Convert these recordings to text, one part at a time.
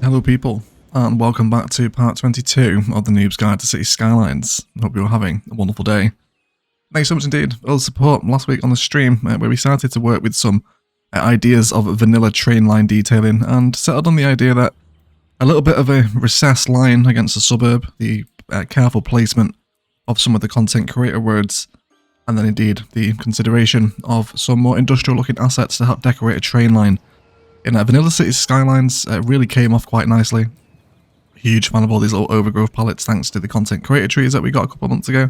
Hello people, and welcome back to part 22 of the Noobs Guide to City Skylines. Hope you're having a wonderful day. Thanks so much indeed for all the support last week on the stream, where we started to work with some ideas of vanilla train line detailing, and settled on the idea that a little bit of a recessed line against the suburb, the careful placement of some of the content creator words, and then indeed the consideration of some more industrial looking assets to help decorate a train line in Vanilla City Skylines really came off quite nicely. Huge fan of all these little overgrowth palettes thanks to the content creator trees that we got a couple of months ago.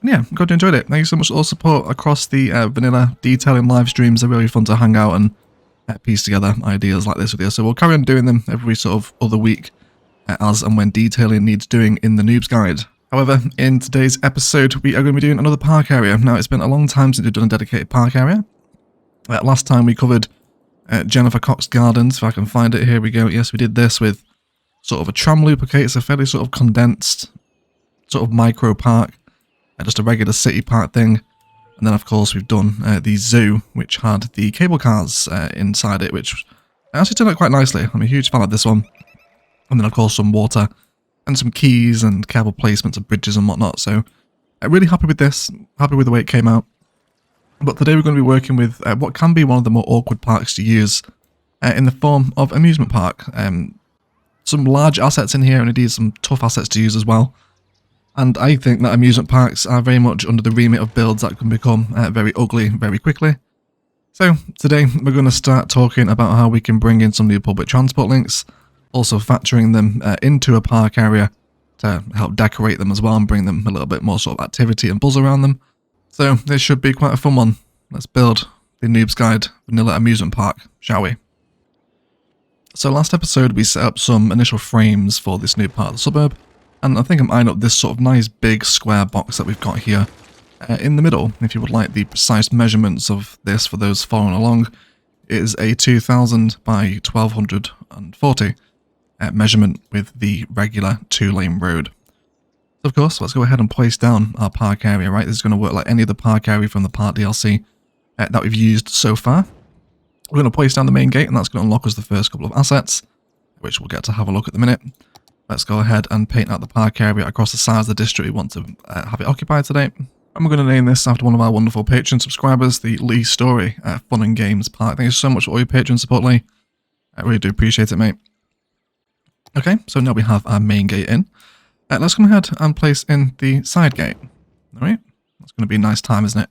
And yeah, glad you enjoyed it. Thank you so much for all support across the vanilla detailing live streams. They're really fun to hang out and piece together ideas like this with you. So we'll carry on doing them every sort of other week as and when detailing needs doing in the Noobs Guide. However, in today's episode, we are going to be doing another park area. Now, it's been a long time since we've done a dedicated park area. Last time we covered Jennifer Cox Gardens, if I can find it. Here we go. Yes, we did this with sort of a tram loop. Okay, it's a fairly sort of condensed sort of micro park, just a regular city park thing. And then of course we've done the zoo, which had the cable cars inside it, which actually turned out quite nicely. I'm a huge fan of this one. And then of course some water and some keys and cable placements of bridges and whatnot. So really happy with this, happy with the way it came out. But today we're going to be working with what can be one of the more awkward parks to use in the form of Amusement Park. Some large assets in here and indeed some tough assets to use as well. And I think that amusement parks are very much under the remit of builds that can become very ugly very quickly. So today we're going to start talking about how we can bring in some new public transport links, also factoring them into a park area to help decorate them as well and bring them a little bit more sort of activity and buzz around them. So this should be quite a fun one. Let's build the Noobs Guide Vanilla Amusement Park, shall we? So last episode we set up some initial frames for this new part of the suburb, and I think I'm eyeing up this sort of nice big square box that we've got here in the middle. If you would like the precise measurements of this for those following along, it is a 2000 by 1240 measurement with the regular 2-lane road. So of course, let's go ahead and place down our park area, right? This is going to work like any other park area from the Park DLC that we've used so far. We're going to place down the main gate, and that's going to unlock us the first couple of assets, which we'll get to have a look at the minute. Let's go ahead and paint out the park area across the sides of the district we want to have it occupied today. And we're going to name this after one of our wonderful Patreon subscribers, the Lee Story Fun and Games Park. Thank you so much for all your Patreon support, Lee. I really do appreciate it, mate. Okay, so now we have our main gate in. Let's go ahead and place in the side gate. Alright, that's going to be a nice time, isn't it?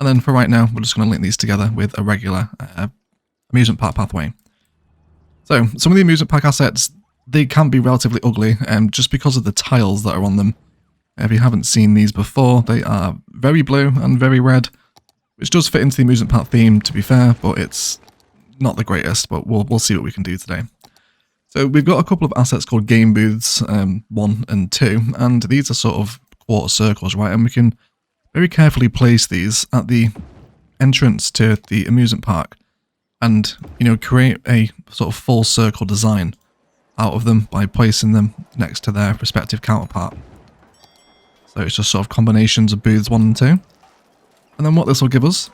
And then for right now, we're just going to link these together with a regular amusement park pathway. So, some of the amusement park assets, they can be relatively ugly, just because of the tiles that are on them. If you haven't seen these before, they are very blue and very red, which does fit into the amusement park theme, to be fair, but it's not the greatest, but we'll see what we can do today. So we've got a couple of assets called game booths, 1 and 2, and these are sort of quarter circles, right? And we can very carefully place these at the entrance to the amusement park and, you know, create a sort of full circle design out of them by placing them next to their respective counterpart. So it's just sort of combinations of booths 1 and 2. And then what this will give us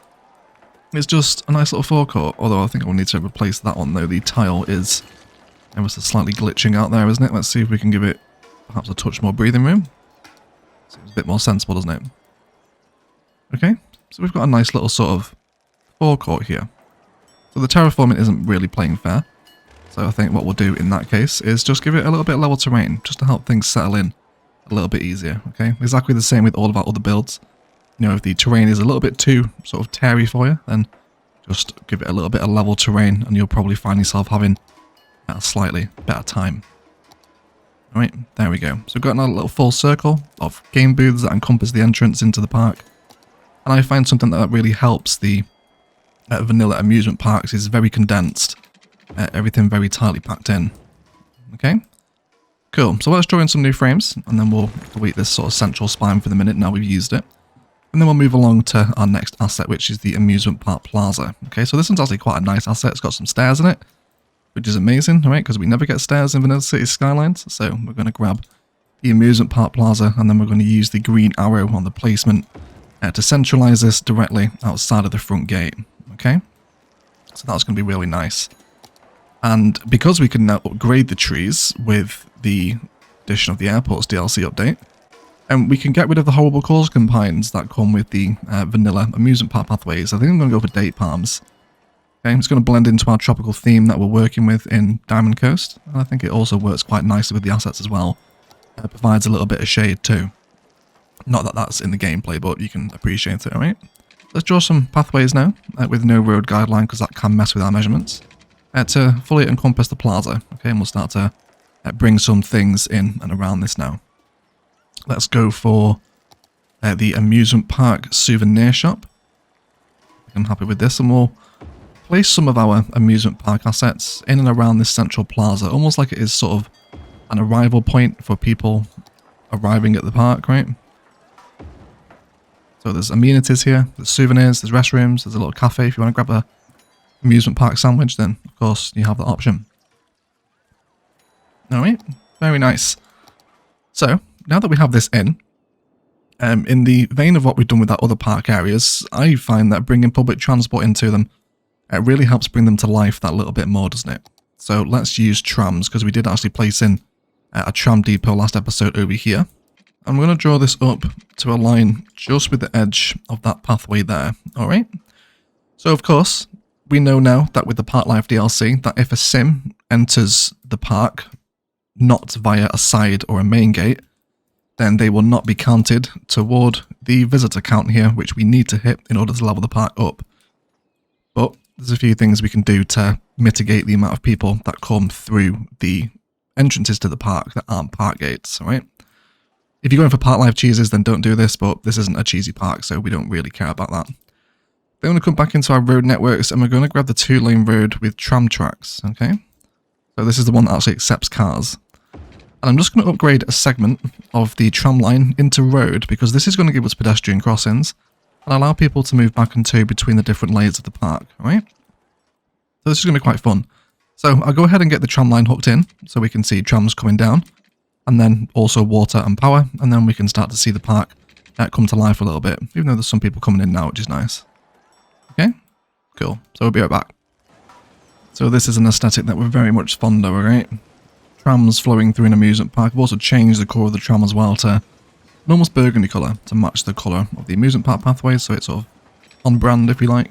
is just a nice little forecourt, although I think we'll need to replace that one though. The tile is ever so slightly glitching out there, isn't it? Let's see if we can give it perhaps a touch more breathing room. Seems a bit more sensible, doesn't it? Okay, so we've got a nice little sort of forecourt here. So the terraforming isn't really playing fair. So I think what we'll do in that case is just give it a little bit of level terrain, just to help things settle in a little bit easier, okay? Exactly the same with all of our other builds. You know, if the terrain is a little bit too sort of terry for you, then just give it a little bit of level terrain and you'll probably find yourself having a slightly better time. Alright, there we go. So we've got another little full circle of game booths that encompass the entrance into the park. And I find something that really helps the vanilla amusement parks is very condensed. Everything very tightly packed in. Okay? Cool. So let's draw in some new frames, and then we'll delete this sort of central spine for the minute now we've used it. And then we'll move along to our next asset, which is the Amusement Park Plaza. Okay, so this one's actually quite a nice asset. It's got some stairs in it, which is amazing, right? Because we never get stairs in Vanilla City Skylines. So we're going to grab the Amusement Park Plaza, and then we're going to use the green arrow on the placement to centralize this directly outside of the front gate. Okay, so that's going to be really nice. And because we can now upgrade the trees with the addition of the airports DLC update, and we can get rid of the horrible causing pines that come with the vanilla amusement park pathways. I think I'm going to go for date palms. Okay, it's going to blend into our tropical theme that we're working with in Diamond Coast. And I think it also works quite nicely with the assets as well. It provides a little bit of shade too. Not that that's in the gameplay, but you can appreciate it, alright? Let's draw some pathways now with no road guideline because that can mess with our measurements. To fully encompass the plaza. Okay, and we'll start to bring some things in and around this now. Let's go for the amusement park souvenir shop. I'm happy with this, and we'll place some of our amusement park assets in and around this central plaza, almost like it is sort of an arrival point for people arriving at the park, right? So there's amenities here, there's souvenirs, there's restrooms, there's a little cafe. If you want to grab a amusement park sandwich, then of course you have that option. Alright, very nice. So, now that we have this in the vein of what we've done with our other park areas, I find that bringing public transport into them really helps bring them to life that little bit more, doesn't it? So let's use trams, because we did actually place in a tram depot last episode over here. I'm going to draw this up to align just with the edge of that pathway there, alright? So of course, we know now that with the ParkLife DLC, that if a sim enters the park not via a side or a main gate, then they will not be counted toward the visitor count here, which we need to hit in order to level the park up. But there's a few things we can do to mitigate the amount of people that come through the entrances to the park that aren't park gates, alright? If you're going for ParkLife cheeses, then don't do this, but this isn't a cheesy park, so we don't really care about that. Then we're going to come back into our road networks, and we're going to grab the 2-lane road with tram tracks, okay? So this is the one that actually accepts cars. And I'm just going to upgrade a segment of the tram line into road, because this is going to give us pedestrian crossings and allow people to move back and to between the different layers of the park, alright? So this is going to be quite fun. So I'll go ahead and get the tram line hooked in, so we can see trams coming down, and then also water and power, and then we can start to see the park come to life a little bit, even though there's some people coming in now, which is nice. Okay, cool. So we'll be right back. So this is an aesthetic that we're very much fond of, alright? Trams flowing through an amusement park. We've also changed the colour of the tram as well to an almost burgundy colour to match the colour of the amusement park pathway, so it's sort of on brand, if you like.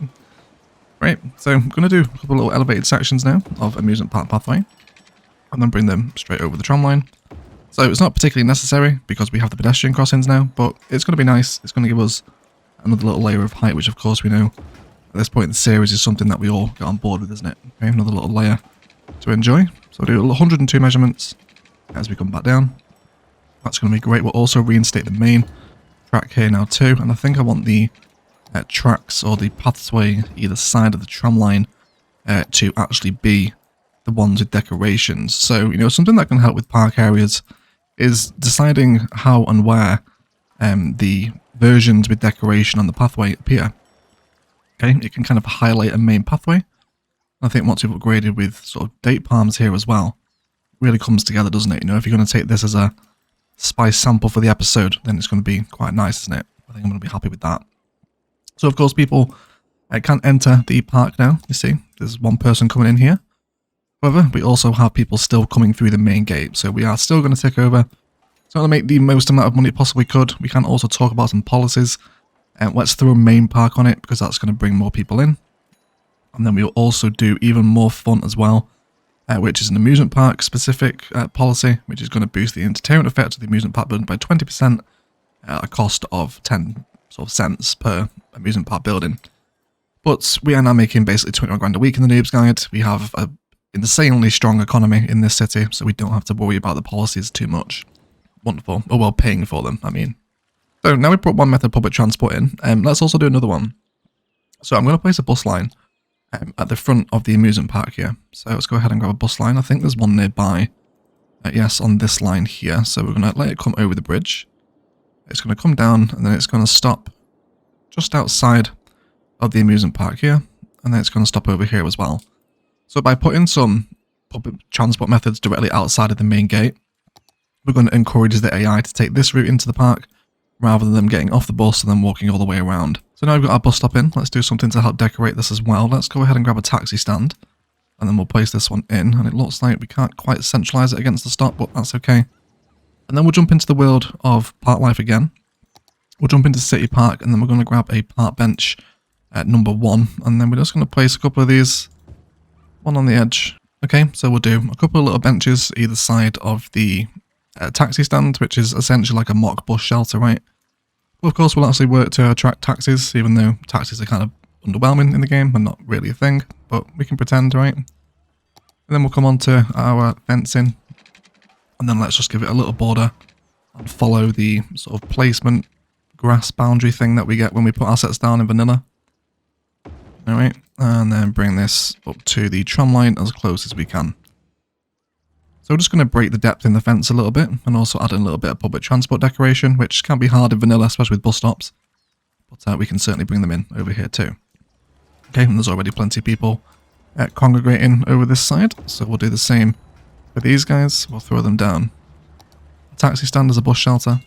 Right, so I'm going to do a couple of little elevated sections now of amusement park pathway, and then bring them straight over the tram line. So it's not particularly necessary because we have the pedestrian crossings now, but it's going to be nice. It's going to give us another little layer of height, which of course we know at this point in the series is something that we all get on board with, isn't it? Okay, another little layer to enjoy. So we'll do 102 measurements as we come back down. That's going to be great. We'll also reinstate the main track here now too, and I think I want the tracks or the pathway either side of the tram line to actually be the ones with decorations. So, you know, something that can help with park areas is deciding how and where the versions with decoration on the pathway appear. Okay, it can kind of highlight a main pathway. I think once you've upgraded with sort of date palms here as well, it really comes together, doesn't it? You know, if you're going to take this as a spice sample for the episode, then it's going to be quite nice, isn't it? I think I'm going to be happy with that. So, of course, people can't enter the park now. You see, there's one person coming in here. However, we also have people still coming through the main gate, so we are still going to take over. So, to make the most amount of money possible we could, we can also talk about some policies. Let's throw a main park on it, because that's going to bring more people in. And then we'll also do even more fun as well, which is an amusement park specific policy, which is going to boost the entertainment effect of the amusement park building by 20% at a cost of 10 cents per amusement park building. But we are now making basically 21 grand a week in the Noobs Guide. We have an insanely strong economy in this city, so we don't have to worry about the policies too much. Wonderful. Oh well, paying for them, I mean. So now we put one method of public transport in, let's also do another one. So I'm going to place a bus line at the front of the amusement park here. So let's go ahead and grab a bus line. I think there's one nearby. Yes, on this line here. So we're going to let it come over the bridge. It's going to come down, and then it's going to stop just outside of the amusement park here. And then it's going to stop over here as well. So by putting some public transport methods directly outside of the main gate, we're going to encourage the AI to take this route into the park, rather than them getting off the bus and then walking all the way around. So now we've got our bus stop in, let's do something to help decorate this as well. Let's go ahead and grab a taxi stand. And then we'll place this one in, and it looks like we can't quite centralize it against the stop, but that's okay. And then we'll jump into the world of ParkLife again. We'll jump into City Park, and then we're going to grab a park bench at number 1, and then we're just going to place a couple of these, one on the edge. Okay, so we'll do a couple of little benches either side of the taxi stand, which is essentially like a mock bus shelter, right? Well, of course, we'll actually work to attract taxis, even though taxis are kind of underwhelming in the game and not really a thing, but we can pretend, right? And then we'll come on to our fencing, and then let's just give it a little border and follow the sort of placement grass boundary thing that we get when we put assets down in vanilla. Alright, and then bring this up to the tram line as close as we can. So we're just going to break the depth in the fence a little bit, and also add in a little bit of public transport decoration, which can be hard in vanilla, especially with bus stops. But we can certainly bring them in over here too. Okay, and there's already plenty of people congregating over this side, so we'll do the same for these guys. We'll throw them down. A taxi stand as a bus shelter.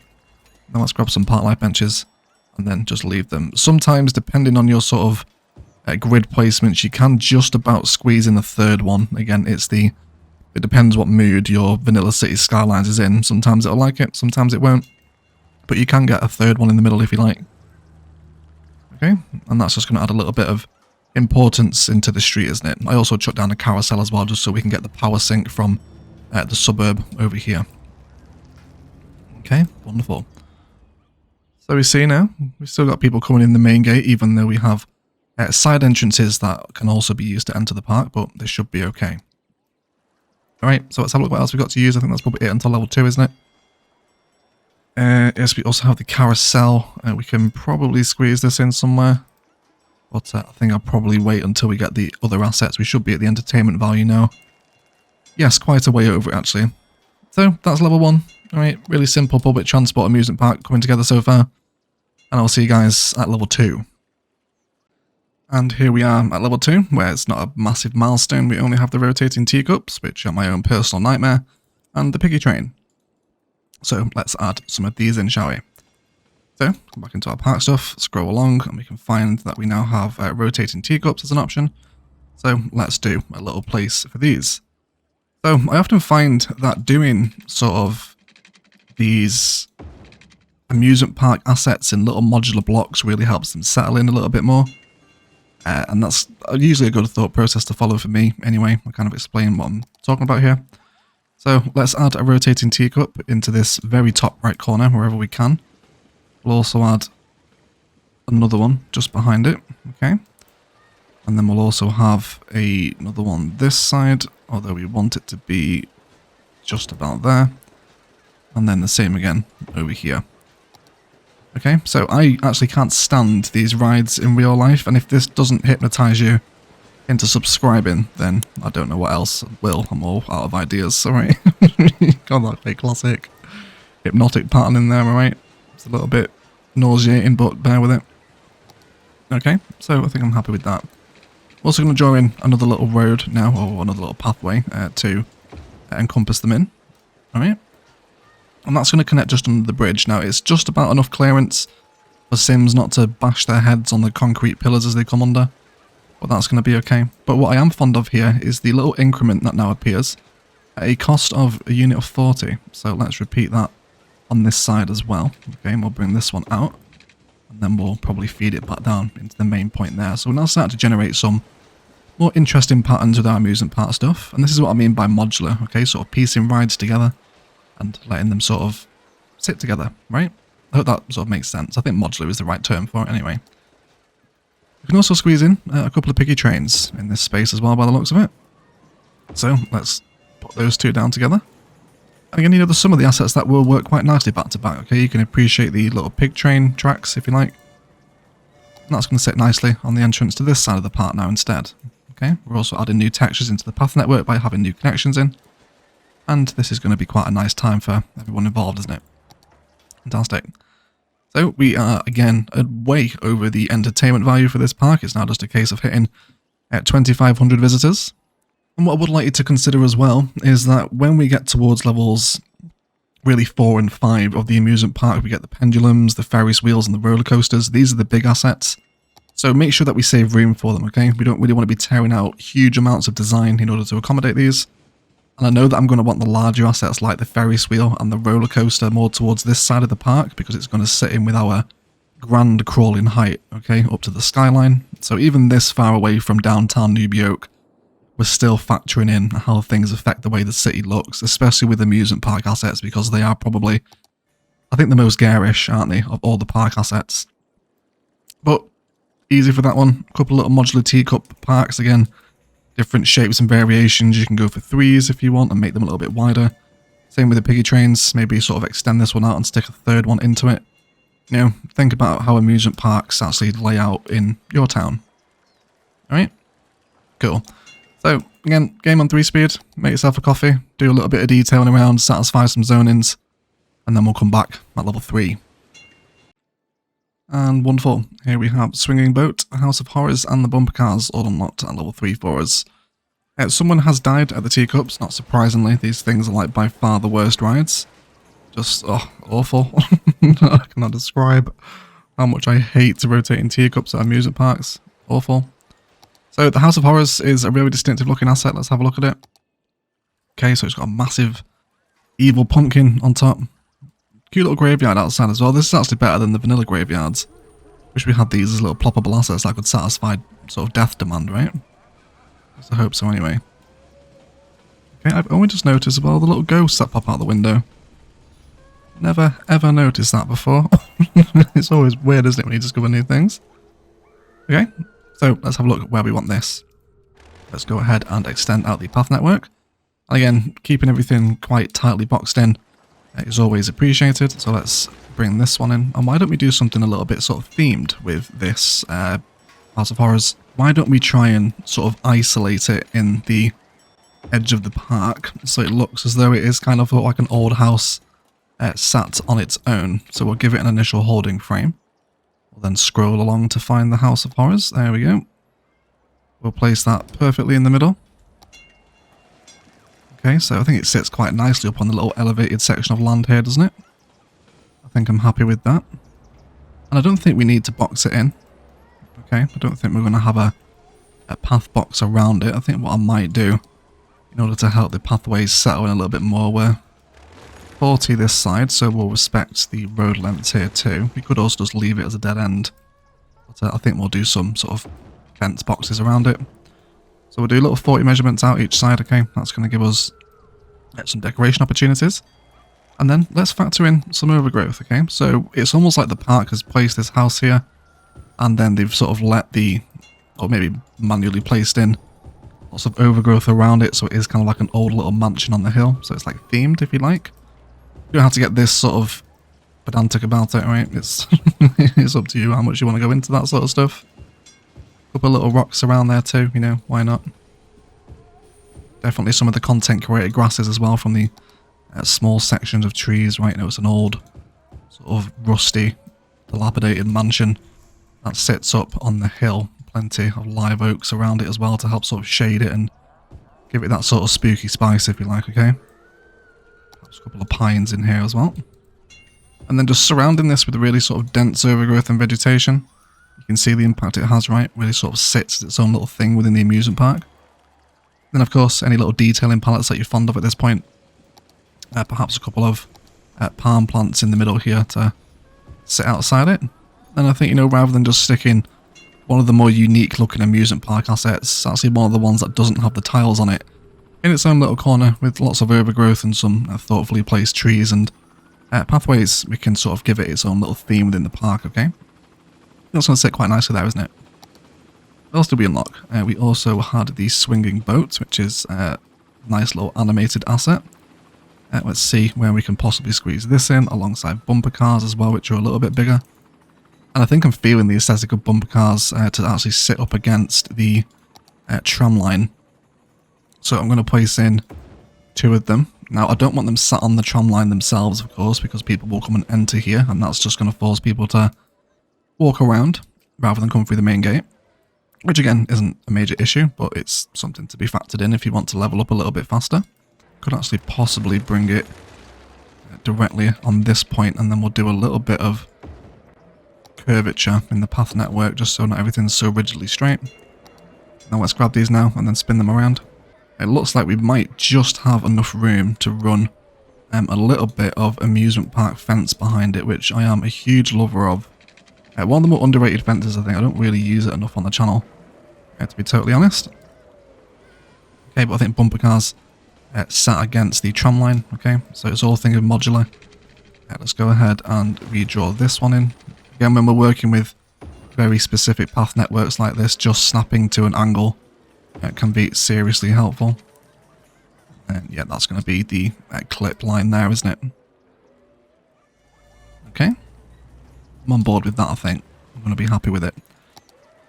Then let's grab some ParkLife benches, and then just leave them. Sometimes, depending on your sort of grid placements, you can just about squeeze in a third one. Again, it depends what mood your vanilla city Skylines is in. Sometimes it'll like it, sometimes it won't. But you can get a third one in the middle if you like. Okay, and that's just going to add a little bit of importance into the street, isn't it? I also chucked down a carousel as well, just so we can get the power sync from the suburb over here. Okay, wonderful. So we see now, we've still got people coming in the main gate, even though we have side entrances that can also be used to enter the park, but they should be okay. Alright, so let's have a look what else we've got to use. I think that's probably it until level 2, isn't it? Yes, we also have the carousel. We can probably squeeze this in somewhere. But I think I'll probably wait until we get the other assets. We should be at the entertainment value now. Yes, quite a way over it actually. So that's level 1. Alright, really simple public transport amusement park coming together so far. And I'll see you guys at level 2. And here we are at level 2, where it's not a massive milestone. We only have the rotating teacups, which are my own personal nightmare, and the piggy train. So let's add some of these in, shall we? So, come back into our park stuff, scroll along, and we can find that we now have rotating teacups as an option. So let's do a little place for these. So I often find that doing sort of these amusement park assets in little modular blocks really helps them settle in a little bit more. And that's usually a good thought process to follow for me anyway. I'll kind of explain what I'm talking about here. So let's add a rotating teacup into this very top right corner wherever we can. We'll also add another one just behind it, okay? And then we'll also have another one this side, although we want it to be just about there. And then the same again over here. Okay, so I actually can't stand these rides in real life, and if this doesn't hypnotize you into subscribing, then I don't know what else will. I'm all out of ideas, alright? Got that fake classic hypnotic pattern in there, alright? It's a little bit nauseating, but bear with it. Okay, so I think I'm happy with that. Also going to draw in another little road now, or another little pathway to encompass them in. Alright. And that's going to connect just under the bridge. Now, it's just about enough clearance for Sims not to bash their heads on the concrete pillars as they come under. But that's going to be okay. But what I am fond of here is the little increment that now appears at a cost of a unit of 40. So let's repeat that on this side as well. Okay, and we'll bring this one out. And then we'll probably feed it back down into the main point there. So we're now starting to generate some more interesting patterns with our amusement park stuff. And this is what I mean by modular, okay? Sort of piecing rides together and letting them sort of sit together, right? I hope that sort of makes sense. I think modular is the right term for it anyway. We can also squeeze in a couple of piggy trains in this space as well by the looks of it. So let's put those two down together. And again, you know, there's some of the assets that will work quite nicely back to back, okay? You can appreciate the little pig train tracks if you like. And that's going to sit nicely on the entrance to this side of the park now instead. Okay, we're also adding new textures into the path network by having new connections in. And this is going to be quite a nice time for everyone involved, isn't it? Fantastic. So we are, again, way over the entertainment value for this park. It's now just a case of hitting 2,500 visitors. And what I would like you to consider as well is that when we get towards levels really 4 and 5 of the amusement park, we get the pendulums, the Ferris wheels, and the roller coasters. These are the big assets. So make sure that we save room for them, okay? We don't really want to be tearing out huge amounts of design in order to accommodate these. And I know that I'm going to want the larger assets like the Ferris wheel and the roller coaster more towards this side of the park because it's going to sit in with our grand crawling height, okay, up to the skyline. So even this far away from downtown Noobs, we're still factoring in how things affect the way the city looks, especially with amusement park assets because they are probably, I think, the most garish, aren't they, of all the park assets. But easy for that one. A couple of little modular teacup parks again. Different shapes and variations. You can go for 3s if you want and make them a little bit wider. Same with the piggy trains. Maybe sort of extend this one out and stick a third one into it. You know, think about how amusement parks actually lay out in your town. Alright? Cool. So, again, game on 3-speed. Make yourself a coffee. Do a little bit of detailing around, satisfy some zonings. And then we'll come back at level 3. And wonderful. Here we have Swinging Boat, House of Horrors, and the Bumper Cars all unlocked at level 3 for us. Someone has died at the teacups, not surprisingly. These things are like by far the worst rides. Just, awful. I cannot describe how much I hate rotating teacups at amusement parks. Awful. So the House of Horrors is a really distinctive looking asset. Let's have a look at it. Okay, so it's got a massive evil pumpkin on top. Cute little graveyard outside as well. This is actually better than the vanilla graveyards. Wish we had these as little ploppable assets that could satisfy sort of death demand, right? I hope so anyway. Okay, I've only just noticed as well the little ghosts that pop out the window. Never ever noticed that before. It's always weird, isn't it, when you discover new things? Okay, so let's have a look at where we want this. Let's go ahead and extend out the path network. And again, keeping everything quite tightly boxed in is always appreciated. So let's bring this one in. And why don't we do something a little bit sort of themed with this House of Horrors? Why don't we try and sort of isolate it in the edge of the park so it looks as though it is kind of like an old house sat on its own. So we'll give it an initial holding frame. We'll then scroll along to find the House of Horrors. There we go. We'll place that perfectly in the middle. Okay, so I think it sits quite nicely up on the little elevated section of land here, doesn't it? I think I'm happy with that. And I don't think we need to box it in. Okay, I don't think we're going to have a path box around it. I think what I might do, in order to help the pathways settle in a little bit more, we're 40 this side, so we'll respect the road lengths here too. We could also just leave it as a dead end. But I think we'll do some sort of fence boxes around it. So we'll do little 40 measurements out each side, okay? That's going to give us some decoration opportunities. And then let's factor in some overgrowth, okay? So it's almost like the park has placed this house here, and then they've sort of let the, or maybe manually placed in, lots of overgrowth around it, so it is kind of like an old little mansion on the hill. So it's like themed, if you like. You don't have to get this sort of pedantic about it, right? It's, it's up to you how much you want to go into that sort of stuff. Couple of little rocks around there too, you know, why not? Definitely some of the content created grasses as well from the small sections of trees, right? You know, it's an old, sort of rusty, dilapidated mansion that sits up on the hill. Plenty of live oaks around it as well to help sort of shade it and give it that sort of spooky spice, if you like, okay? There's a couple of pines in here as well. And then just surrounding this with a really sort of dense overgrowth and vegetation. You can see the impact it has, right? Really sort of sits its own little thing within the amusement park. Then, of course, any little detailing palettes that you're fond of at this point. Perhaps a couple of palm plants in the middle here to sit outside it. And I think, you know, rather than just sticking one of the more unique looking amusement park assets, actually one of the ones that doesn't have the tiles on it, in its own little corner with lots of overgrowth and some thoughtfully placed trees and pathways, we can sort of give it its own little theme within the park, okay? That's going to sit quite nicely there, isn't it? What else did we unlock? We also had the Swinging Boat, which is a nice little animated asset. Let's see where we can possibly squeeze this in, alongside bumper cars as well, which are a little bit bigger. And I think I'm feeling the aesthetic of bumper cars to actually sit up against the tram line. So I'm going to place in 2 of them. Now, I don't want them sat on the tram line themselves, of course, because people will come and enter here, and that's just going to force people to walk around rather than come through the main gate, which again isn't a major issue, but it's something to be factored in if you want to level up a little bit faster. Could actually possibly bring it directly on this point, and then we'll do a little bit of curvature in the path network, just so not everything's so rigidly straight. Now let's grab these now and then spin them around. It looks like we might just have enough room to run a little bit of amusement park fence behind it, which I am a huge lover of. One of the more underrated fences, I think. I don't really use it enough on the channel, to be totally honest. Okay, but I think bumper cars sat against the tram line. Okay, so it's all thinking modular. Let's go ahead and redraw this one in. Again, when we're working with very specific path networks like this, just snapping to an angle can be seriously helpful. And yeah, that's going to be the clip line there, isn't it? Okay. I'm on board with that, I think. I'm going to be happy with it.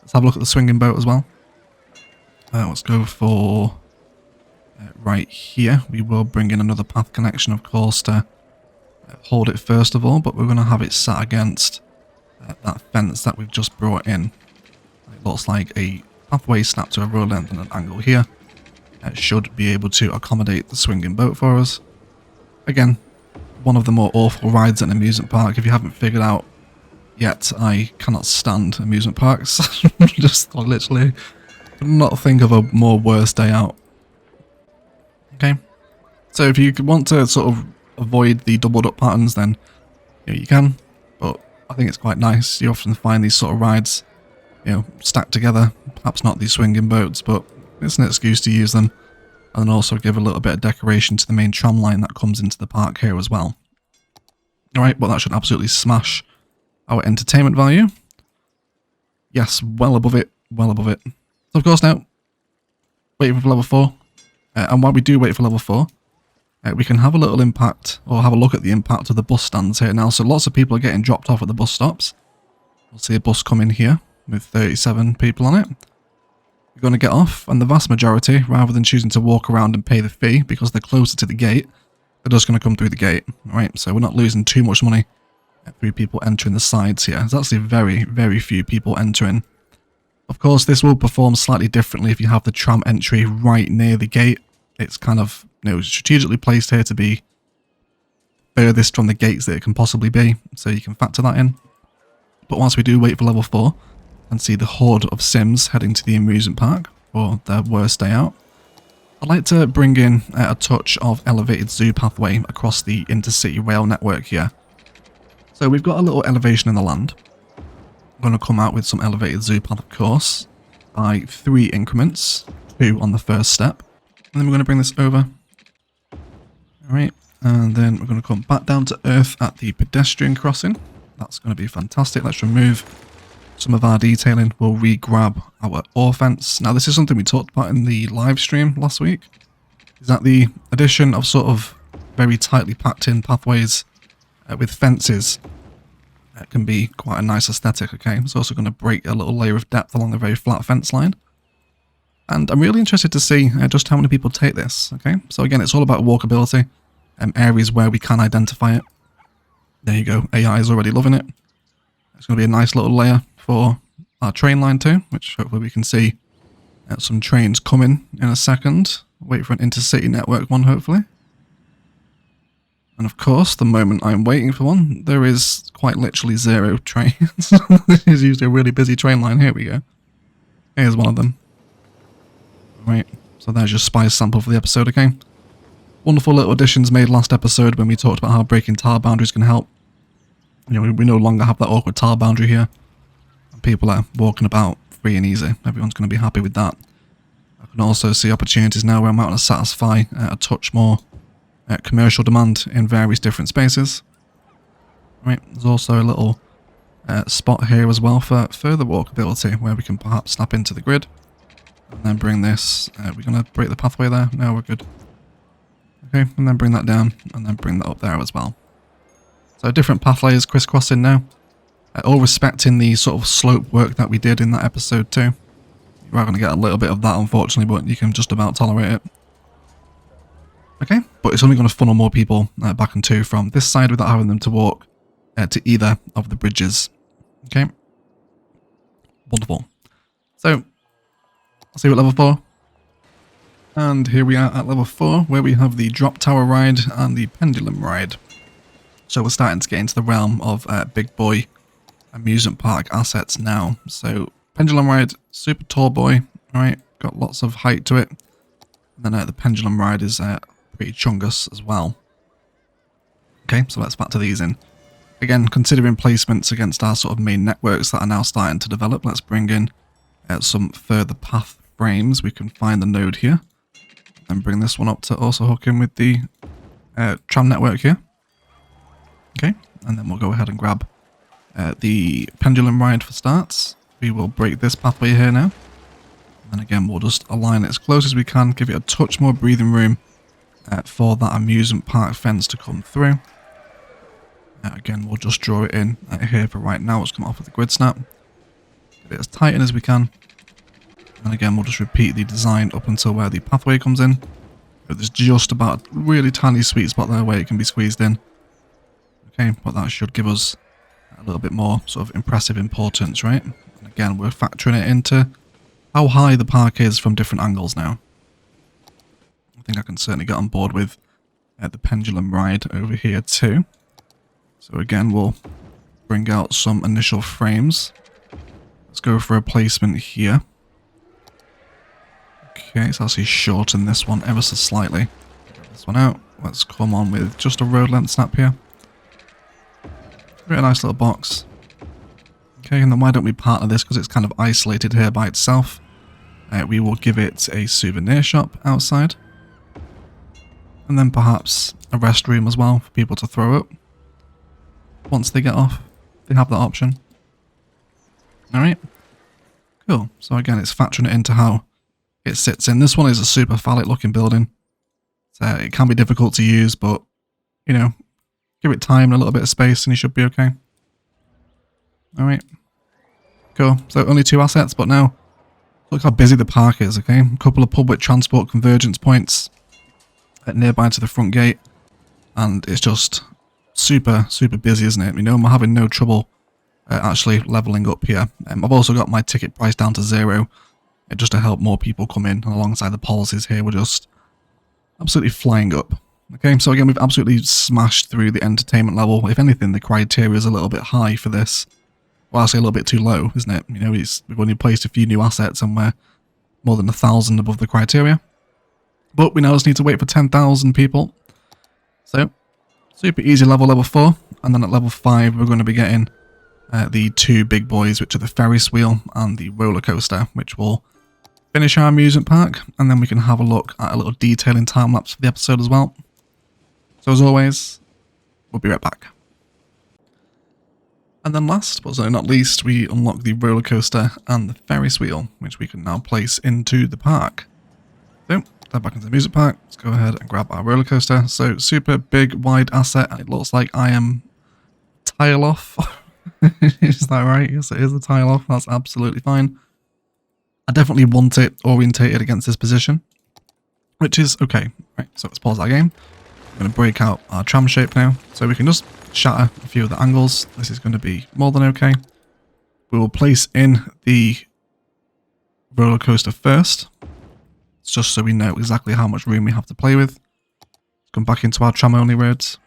Let's have a look at the swinging boat as well. Let's go for right here. We will bring in another path connection, of course, to hold it first of all, but we're going to have it sat against that fence that we've just brought in. It looks like a pathway snapped to a road length and an angle here. It should be able to accommodate the swinging boat for us. Again, one of the more awful rides at an amusement park. If you haven't figured out yet, I cannot stand amusement parks. Just literally could not think of a more worse day out. Okay, so if you want to sort of avoid the doubled up patterns, then you can, but I think it's quite nice. You often find these sort of rides, stacked together. Perhaps not these swinging boats, but it's an excuse to use them, and also give a little bit of decoration to the main tram line that comes into the park here as well. Alright, but that should absolutely smash our entertainment value. Yes, well above it, well above it. So of course now, waiting for level 4, and while we do wait for level 4, we can have a little impact, or have a look at the impact of the bus stands here now. So lots of people are getting dropped off at the bus stops. We'll see a bus come in here with 37 people on it. You're going to get off, and the vast majority, rather than choosing to walk around and pay the fee because they're closer to the gate, they're just going to come through the gate. Alright, so we're not losing too much money through people entering the sides here. There's actually very, very few people entering. Of course, this will perform slightly differently if you have the tram entry right near the gate. It's kind of, strategically placed here to be furthest from the gates that it can possibly be, so you can factor that in. But once we do wait for level 4, and see the horde of Sims heading to the amusement park for their worst day out, I'd like to bring in a touch of elevated zoo pathway across the intercity rail network here. So we've got a little elevation in the land. I'm going to come out with some elevated zoo path, of course, by 3 increments, 2 on the first step. And then we're going to bring this over. Alright, and then we're going to come back down to earth at the pedestrian crossing. That's going to be fantastic. Let's remove some of our detailing. We'll re-grab our ore fence. Now this is something we talked about in the live stream last week. Is that the addition of sort of very tightly packed in pathways with fences can be quite a nice aesthetic, okay? It's also going to break a little layer of depth along the very flat fence line. And I'm really interested to see just how many people take this, okay? So again, it's all about walkability, areas where we can identify it. There you go, AI is already loving it. It's going to be a nice little layer for our train line too, which hopefully we can see some trains coming in a second. Wait for an intercity network one, hopefully. And of course, the moment I'm waiting for one, there is quite literally 0 trains. This is usually a really busy train line. Here we go. Here's one of them. Right, so there's your spice sample for the episode, okay? Wonderful little additions made last episode when we talked about how breaking tile boundaries can help. We no longer have that awkward tile boundary here. And people are walking about free and easy. Everyone's going to be happy with that. I can also see opportunities now where I'm able to satisfy a touch more commercial demand in various different spaces. Right, there's also a little spot here as well for further walkability where we can perhaps snap into the grid. And then bring this, we're going to break the pathway there. No, we're good. Okay, and then bring that down, and then bring that up there as well. So different path layers crisscrossing now. All respecting the sort of slope work that we did in that episode too. You are going to get a little bit of that, unfortunately, but you can just about tolerate it. Okay, but it's only going to funnel more people back and to from this side without having them to walk to either of the bridges. Okay. Wonderful. So, I'll see you at level 4. And here we are at level 4, where we have the drop tower ride and the pendulum ride. So we're starting to get into the realm of big boy amusement park assets now. So pendulum ride, super tall boy, right? Got lots of height to it. And then the pendulum ride is pretty chungus as well. Okay, so let's factor these in. Again, considering placements against our sort of main networks that are now starting to develop, let's bring in some further path frames. We can find the node here and bring this one up to also hook in with the tram network here. Okay, and then we'll go ahead and grab the pendulum ride for starts. We will break this pathway here now. And again, we'll just align it as close as we can, give it a touch more breathing room for that amusement park fence to come through. Again, we'll just draw it in here for right now. Let's come off with the grid snap. Get it as tight in as we can. And again, we'll just repeat the design up until where the pathway comes in. But there's just about a really tiny sweet spot there where it can be squeezed in. Okay, but that should give us a little bit more sort of impressive importance, right? And again, we're factoring it into how high the park is from different angles now. I think I can certainly get on board with the pendulum ride over here too. So again, we'll bring out some initial frames. Let's go for a placement here. Okay, so I'll see shorten this one ever so slightly. Get this one out. Let's come on with just a road length snap here. Very nice little box. Okay, and then why don't we partner this, because it's kind of isolated here by itself. We will give it a souvenir shop outside. And then perhaps a restroom as well for people to throw up. Once they get off, they have that option. Alright. Cool. So again, it's factoring it into how it sits in. This one is a super phallic looking building. So it can be difficult to use, but, you know, give it time and a little bit of space and you should be okay. Alright. Cool. So only 2 assets, but now look how busy the park is, okay? A couple of public transport convergence points nearby to the front gate. And it's just super busy, isn't it? You know, I'm having no trouble actually leveling up here. I've also got my ticket price down to 0 just to help more people come in, and alongside the policies here, we're just absolutely flying up. Okay, so again, we've absolutely smashed through the entertainment level. If anything, the criteria is a little bit high for this. Well, I'll say a little bit too low, isn't it? You know, we've only placed a few new assets and we're more than 1,000 above the criteria. But we now just need to wait for 10,000 people. So, super easy level 4, and then at level 5 we're going to be getting the 2 big boys, which are the Ferris wheel and the roller coaster, which will finish our amusement park, and then we can have a look at a little detailing time lapse for the episode as well. So as always, we'll be right back. And then last, but certainly not least, we unlock the roller coaster and the Ferris wheel, which we can now place into the park. So, step back into the amusement park, let's go ahead and grab our roller coaster. So, super big, wide asset, and it looks like I am tile off. Is that right? Yes, it is a tile off, that's absolutely fine. I definitely want it orientated against this position, which is okay. Right, so let's pause that game. I'm going to break out our tram shape now, so we can just shatter a few of the angles. This is going to be more than okay. We will place in the roller coaster first, just so we know exactly how much room we have to play with. Let's come back into our tram only roads.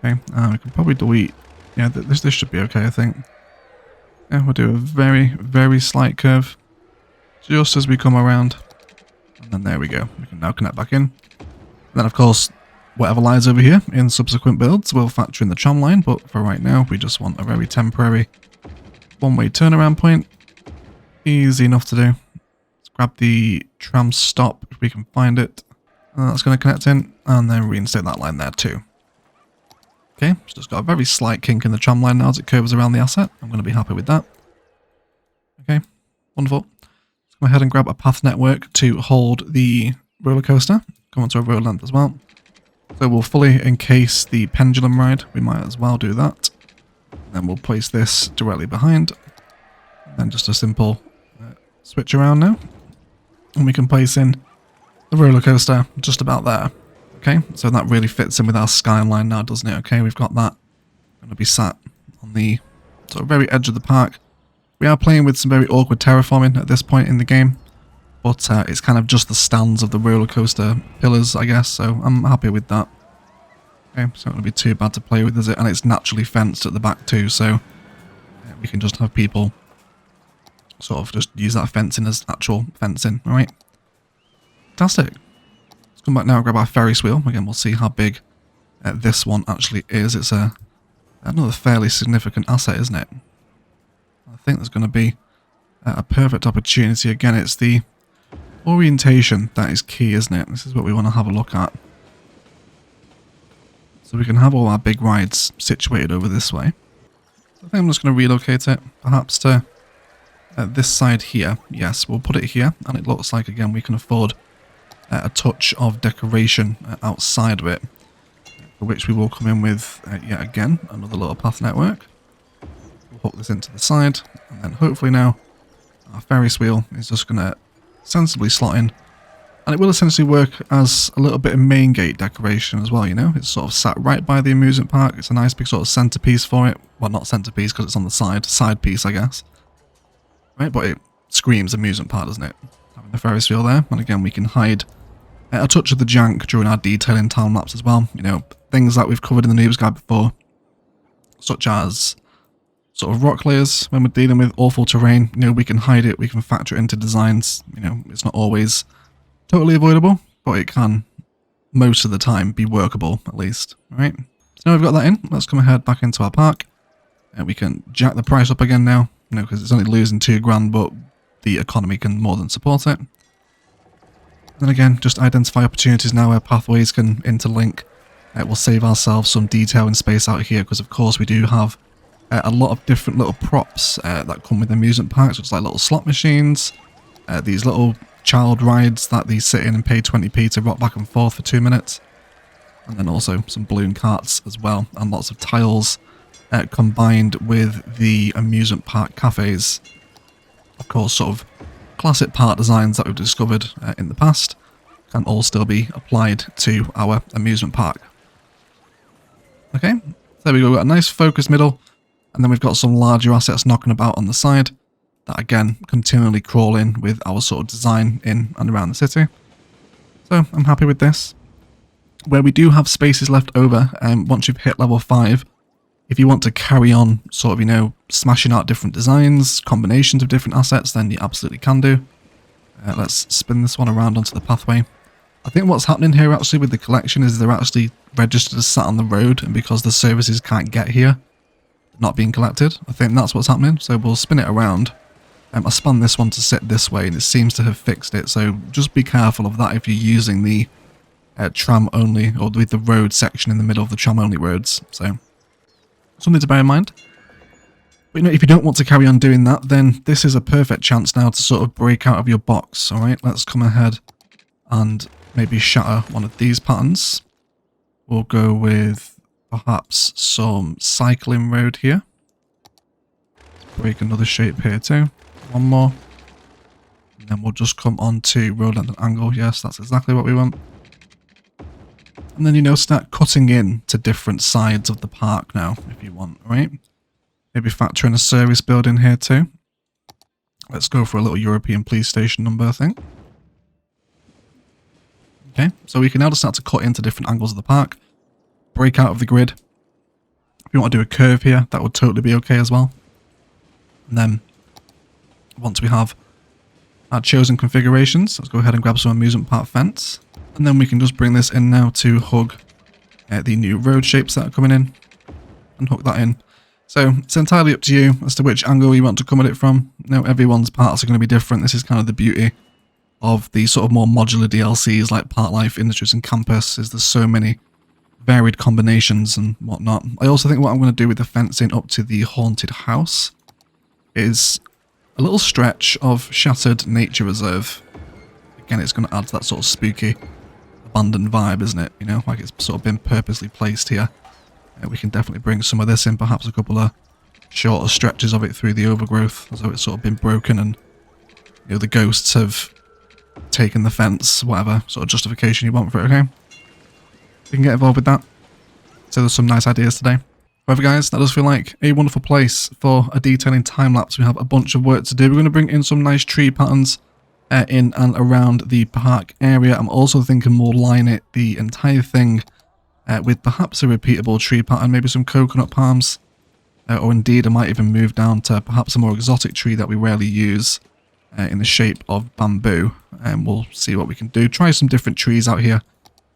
Okay, we can probably delete. Yeah, this should be okay, I think. Yeah, we'll do a very slight curve, just as we come around. And then there we go. We can now connect back in. And then, of course, whatever lies over here in subsequent builds will factor in the tram line, but for right now, we just want a very temporary one-way turnaround point. Easy enough to do. Let's grab the tram stop if we can find it. That's going to connect in, and then reinstate that line there too. Okay, so just got a very slight kink in the tram line now as it curves around the asset. I'm going to be happy with that. Okay, wonderful. Let's go ahead and grab a path network to hold the roller coaster. Come onto a road length as well. So we'll fully encase the pendulum ride. We might as well do that. Then we'll place this directly behind. Then just a simple switch around now. And we can place in the roller coaster just about there. Okay, so that really fits in with our skyline now, doesn't it? Okay, we've got that going to be sat on the sort of very edge of the park. We are playing with some very awkward terraforming at this point in the game. But it's kind of just the stands of the roller coaster pillars, I guess, so I'm happy with that. Okay, so it won't be too bad to play with, is it? And it's naturally fenced at the back too, so we can just have people sort of just use that fencing as actual fencing. Alright. Fantastic. Let's come back now and grab our Ferris wheel. Again, we'll see how big this one actually is. It's another fairly significant asset, isn't it? I think there's going to be a perfect opportunity. Again, it's the orientation that is key, isn't it? This is what we want to have a look at. So we can have all our big rides situated over this way. I think I'm just going to relocate it, perhaps to this side here. Yes, we'll put it here, and it looks like, again, we can afford a touch of decoration outside of it, for which we will come in with, yet again, another little path network. We'll hook this into the side, and then hopefully now our Ferris wheel is just going to sensibly slot in, and it will essentially work as a little bit of main gate decoration as well, you know. It's sort of sat right by the amusement park. It's a nice big sort of centerpiece for it. Well, not centerpiece because it's on the side piece, I guess. Right, but it screams amusement park, doesn't it? Having the Ferris wheel there, and again we can hide a touch of the jank during our detailing time lapse as well. You know, things that we've covered in the Noobs guide before, such as sort of rock layers when we're dealing with awful terrain. You know, we can hide it, we can factor it into designs. You know, it's not always totally avoidable, but it can most of the time be workable at least. Alright, so now we've got that in, let's come ahead back into our park, and we can jack the price up again now, you know, because it's only losing £2 grand, but the economy can more than support it. Then again, just identify opportunities now where pathways can interlink. We'll save ourselves some detail and space out here, because of course we do have a lot of different little props that come with amusement parks, which is like little slot machines, these little child rides that they sit in and pay 20p to rock back and forth for 2 minutes, and then also some balloon carts as well, and lots of tiles combined with the amusement park cafes. Of course, sort of classic park designs that we've discovered in the past can all still be applied to our amusement park. Okay, so there we go, we've got a nice focused middle, and then we've got some larger assets knocking about on the side that again continually crawl in with our sort of design in and around the city. So I'm happy with this. Where we do have spaces left over, once you've hit level 5, if you want to carry on sort of, you know, smashing out different designs, combinations of different assets, then you absolutely can do. Let's spin this one around onto the pathway. I think what's happening here actually with the collection is they're actually registered as sat on the road, and because the services can't get here, not being collected. I think that's what's happening, so we'll spin it around. I spun this one to sit this way, and it seems to have fixed it, so just be careful of that if you're using the tram only, or with the road section in the middle of the tram only roads. So something to bear in mind. But you know, if you don't want to carry on doing that, then this is a perfect chance now to sort of break out of your box. Alright, let's come ahead and maybe shatter one of these patterns. We'll go with perhaps some cycling road here. Break another shape here too. One more. And then we'll just come on to road length and angle. Yes, that's exactly what we want. And then, you know, start cutting in to different sides of the park now, if you want, right? Maybe factor in a service building here too. Let's go for a little European police station number, I think. Okay, so we can now just start to cut into different angles of the park. Break out of the grid. If you want to do a curve here, that would totally be okay as well. And then, once we have our chosen configurations, let's go ahead and grab some amusement park fence. And then we can just bring this in now to hug the new road shapes that are coming in, and hook that in. So it's entirely up to you as to which angle you want to come at it from. You know, everyone's parts are going to be different. This is kind of the beauty of the sort of more modular DLCs like ParkLife, Industries and Campus, is there's so many varied combinations and whatnot. I also think what I'm going to do with the fencing up to the haunted house is a little stretch of Shattered Nature Reserve. Again, it's going to add to that sort of spooky, abandoned vibe, isn't it? You know, like it's sort of been purposely placed here. We can definitely bring some of this in, perhaps a couple of shorter stretches of it through the overgrowth, as though it's sort of been broken and, you know, the ghosts have taken the fence, whatever sort of justification you want for it, okay? You can get involved with that. So there's some nice ideas today. However, guys, that does feel like a wonderful place for a detailing time-lapse. We have a bunch of work to do. We're going to bring in some nice tree patterns in and around the park area. I'm also thinking we'll line it, the entire thing, with perhaps a repeatable tree pattern, maybe some coconut palms. or indeed I might even move down to perhaps a more exotic tree that we rarely use in the shape of bamboo, and we'll see what we can do. Try some different trees out here,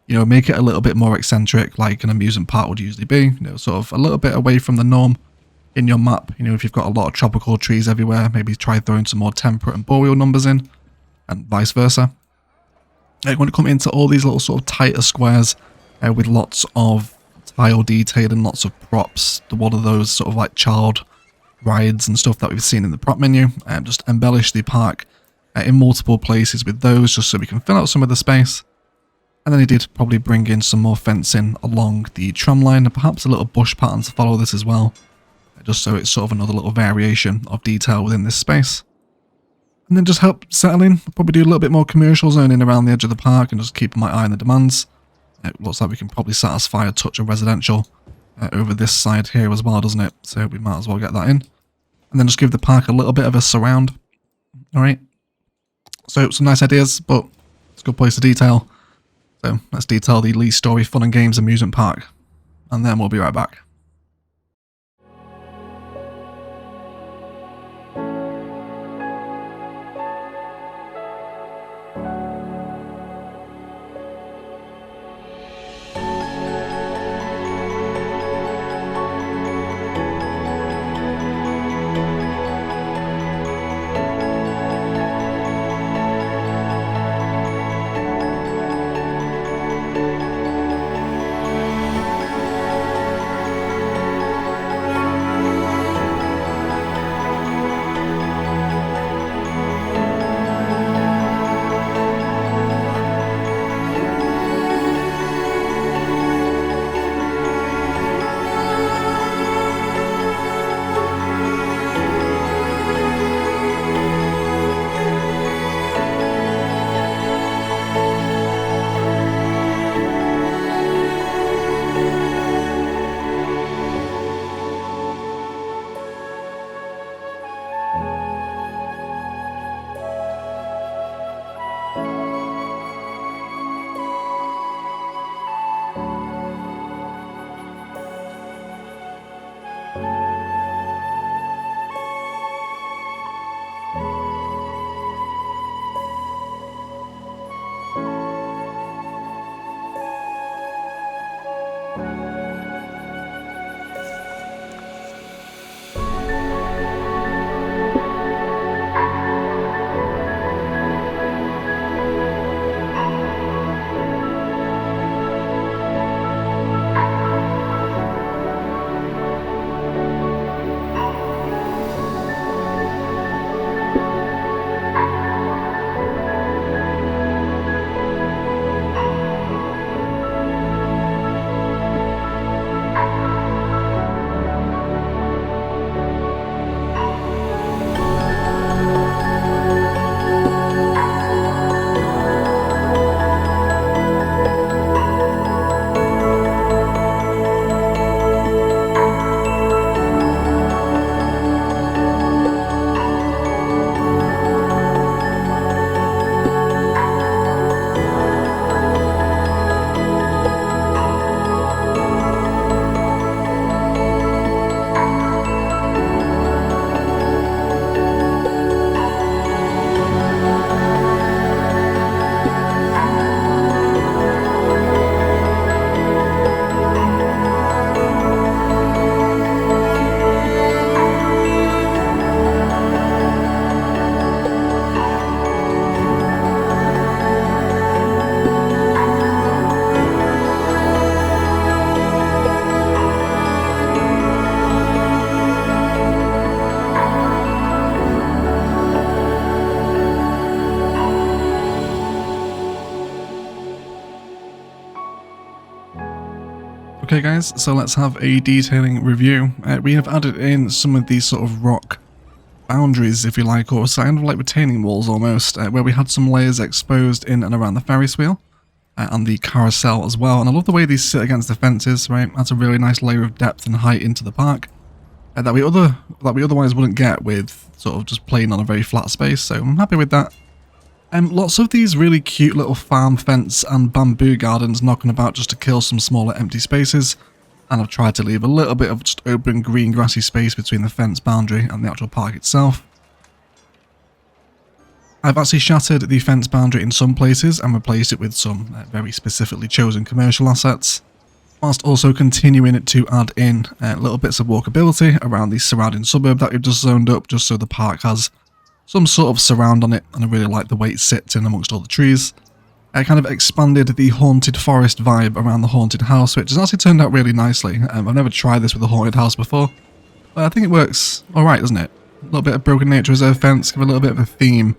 you know, make it a little bit more eccentric like an amusement park would usually be, you know, sort of a little bit away from the norm in your map. You know, if you've got a lot of tropical trees everywhere, maybe try throwing some more temperate and boreal numbers in, and vice versa. When it comes into all these little sort of tighter squares with lots of tile detail and lots of props, one of those sort of like child rides and stuff that we've seen in the prop menu, and just embellish the park in multiple places with those, just so we can fill out some of the space. And then he did probably bring in some more fencing along the tram line, and perhaps a little bush pattern to follow this as well, just so it's sort of another little variation of detail within this space. And then just help settle in, probably do a little bit more commercial zoning around the edge of the park and just keep my eye on the demands. It looks like we can probably satisfy a touch of residential over this side here as well, doesn't it? So we might as well get that in. And then just give the park a little bit of a surround. Alright. So some nice ideas, but it's a good place to detail. So let's detail the Lee Story Fun and Games amusement park. And then we'll be right back. Okay guys, so let's have a detailing review. We have added in some of these sort of rock boundaries, if you like, or kind of like retaining walls almost, where we had some layers exposed in and around the Ferris wheel and the carousel as well. And I love the way these sit against the fences, right? That's a really nice layer of depth and height into the park that we otherwise wouldn't get with sort of just playing on a very flat space. So I'm happy with that. Lots of these really cute little farm fence and bamboo gardens knocking about just to kill some smaller empty spaces. and I've tried to leave a little bit of just open green grassy space between the fence boundary and the actual park itself. I've actually shattered the fence boundary in some places and replaced it with some very specifically chosen commercial assets, whilst also continuing to add in little bits of walkability around the surrounding suburb that we've just zoned up, just so the park has some sort of surround on it, and I really like the way it sits in amongst all the trees. I kind of expanded the haunted forest vibe around the haunted house, which has actually turned out really nicely. I've never tried this with a haunted house before, but I think it works alright, doesn't it? A little bit of broken nature reserve fence, give a little bit of a theme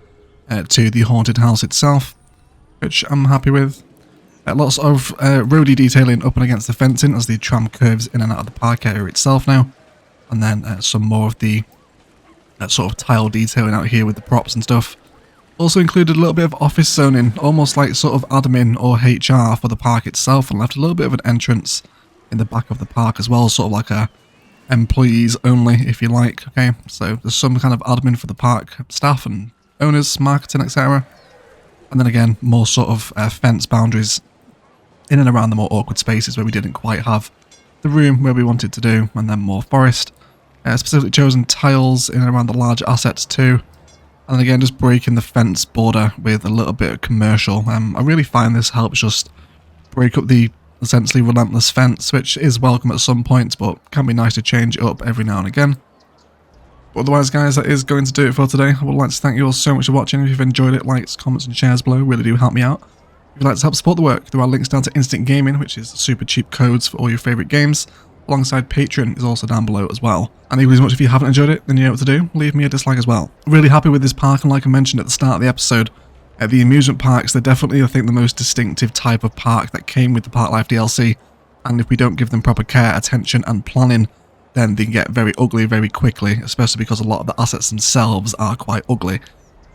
to the haunted house itself, which I'm happy with. Lots of roadie detailing up and against the fencing as the tram curves in and out of the park area itself now, and then some more of the sort of tile detailing out here with the props and stuff. Also included a little bit of office zoning, almost like sort of admin or HR for the park itself, and left a little bit of an entrance in the back of the park as well, sort of like a employees only, if you like. Okay, so there's some kind of admin for the park staff and owners, marketing, etc. And then again, more sort of fence boundaries in and around the more awkward spaces where we didn't quite have the room where we wanted to do, and then more forest. Specifically chosen tiles in and around the large assets too. And then again, just breaking the fence border with a little bit of commercial. I really find this helps just break up the essentially relentless fence, which is welcome at some points, but can be nice to change it up every now and again. But otherwise, guys, that is going to do it for today. I would like to thank you all so much for watching. If you've enjoyed it, likes, comments and shares below really do help me out. If you'd like to help support the work, there are links down to Instant Gaming, which is super cheap codes for all your favourite games. Alongside Patreon is also down below as well. And equally as much, if you haven't enjoyed it, then you know what to do. Leave me a dislike as well. Really happy with this park, and like I mentioned at the start of the episode, the amusement parks, they're definitely, I think, the most distinctive type of park that came with the ParkLife DLC. And if we don't give them proper care, attention and planning, then they can get very ugly very quickly, especially because a lot of the assets themselves are quite ugly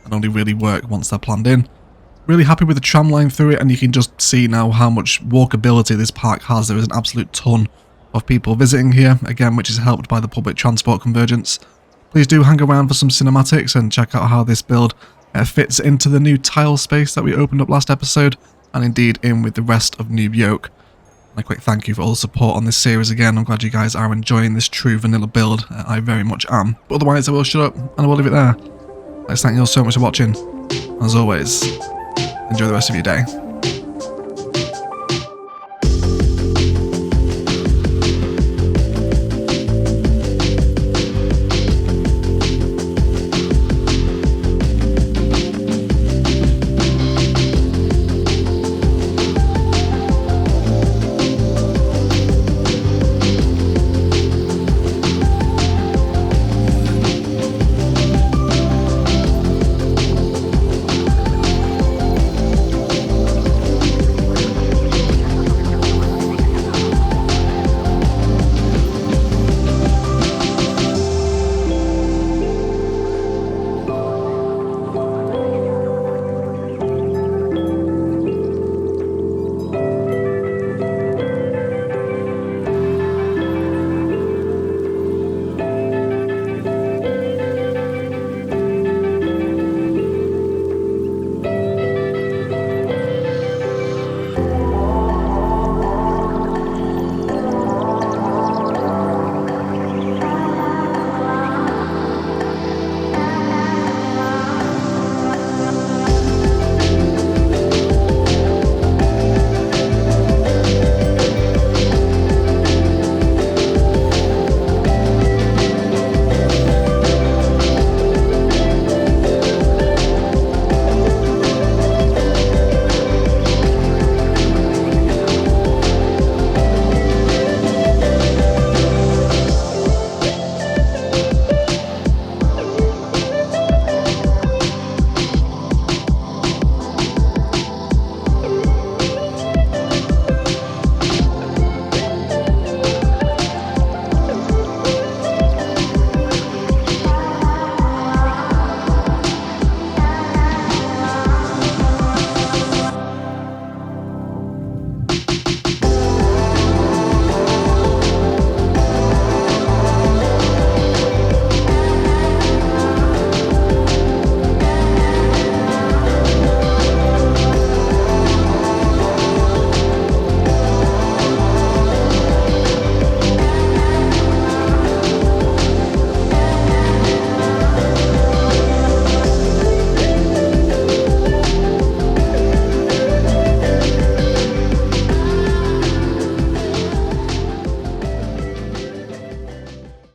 and only really work once they're planned in. Really happy with the tram line through it, and you can just see now how much walkability this park has. There is an absolute ton of people visiting here, again, which is helped by the public transport convergence. Please do hang around for some cinematics and check out how this build fits into the new tile space that we opened up last episode, and indeed in with the rest of Noob Yoke. And a quick thank you for all the support on this series again. I'm glad you guys are enjoying this true vanilla build. I very much am. But otherwise, I will shut up and I will leave it there. Let's thank you all so much for watching. As always, enjoy the rest of your day.